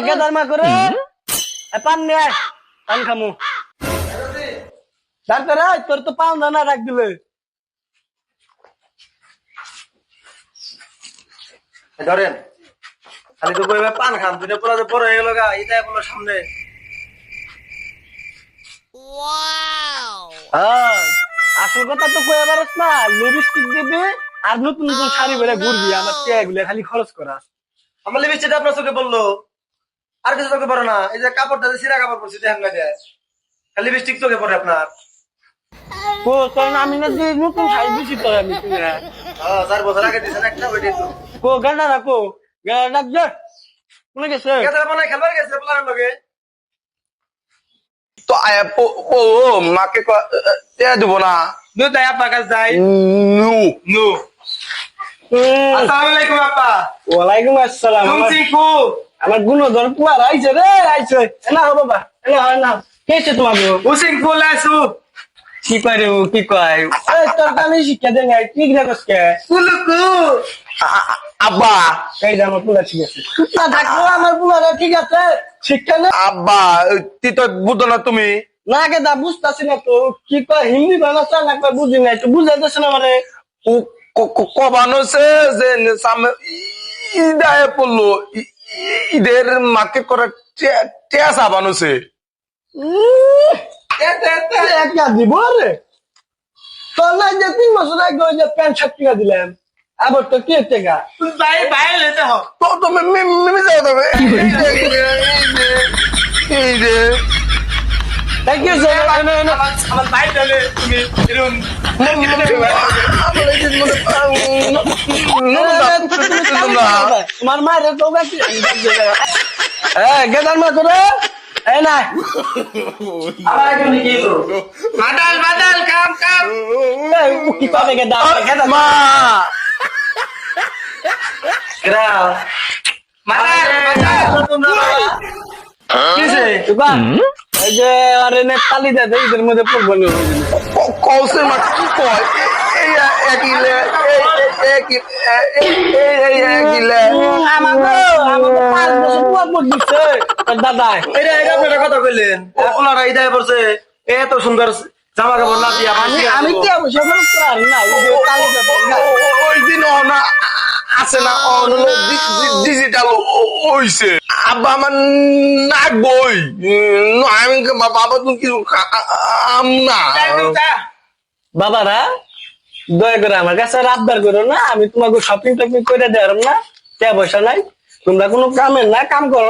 gather মা করে পান নিয়ে আয়, পান খামু ডাক্তার তোর তো পান দানা রাখ দিবে ধরেন খালি তো বইবে পান খাম দুটো পুরো বড় হয়ে গেল গা এটা কোনো সামনে আসল কথা তো কয়ে পারস না লিপস্টিক দিবি আর নতুন নতুন শাড়ি বেড়ে ঘুরবি আমার টেগুলো খালি খরচ করা আমার লিপস্টিকটা আপনার চোখে বললো আর কিছু চোখে পড়ে না এই যে কাপড়টা সিরা কাপড় পরছি দেখেন না খালি লিপস্টিক চোখে পড়ে আপনার ও তোর আমি না যে নতুন শাড়ি দিছি তোর আমি 4 বছর আগে দিয়েছেন একটা ওইটাই তো কো গান্ডা রাখো গান্ডা যা কোনে গেছে কেদার মানে খেলবার গেছে প্লানের লগে তো ও মাকে দেবো না নু তাই আপনার কাছে যাই নু নু আসসালামু আলাইকুম আপা ওয়ালাইকুম আসসালাম চিঙ্কু আমার গুণধর কুমার আইছে রে আইছে না হো বাবা না কেছে তোমার ও চিঙ্কু লাইছু কি কয় রে কি কয় তোর কানে শিক্ষা দেন কি গিলা কসকে কুলুকু আব্বা এই যে আমার পুলা ঠিক আছে না থাকলো আমার পুলারা ঠিক আছে শিক্ষা না আব্বা তুই তো বুঝো না তুমি না কে দা বুঝতাছি না তো কি কয় হিন্দি ভাষা না কয় বুঝি না তো বুঝাইতেছ না মানে কবান হচ্ছে যে সামনে ঈদায় পড়লো ঈদের মাকে করে টেয়া সাবান হচ্ছে একটা দিব রে তোর না যে 3 বছর আগে ওই যে প্যান্ট শার্ট কিনা দিলাম আবার তো কি টাকা ভাই ভাই লেতে হ তো তুমি মিমি যাও তবে এই যে থ্যাংক ইউ সো মাচ আমার ভাই চলে তুমি এরকম তোমার মায়ের তো গেদার মা করে এই না আবার এখন কি তো বাদাল কাম কাম কি পাবে গেদা মা গ্রা কিসে তুবা এই যে আরে নে তালি দে এদের মধ্যে পড়বল কৌশল মা কি কয় এই একইলে একইলে আমাকে 5 বছর পর দিচ্ছে দাদা এটা আপনারা কথা কইলেন এখন আর ইদায় পড়ছে এত সুন্দর জামা কাপড় না দিয়া আমি কি অবশ্য করি না ওই যে তালি দে ওই দিন না আছে না ডিজিটাল হইছে আব্বা আমার নাক বই আমি বাবা তুমি কিছু না বাবারা দয়া করে আমার কাছে আবদার করো না আমি তোমাকে শপিং টপিং করে দেওয়ার না কে পয়সা নাই তোমরা কোনো কামের না কাম করো না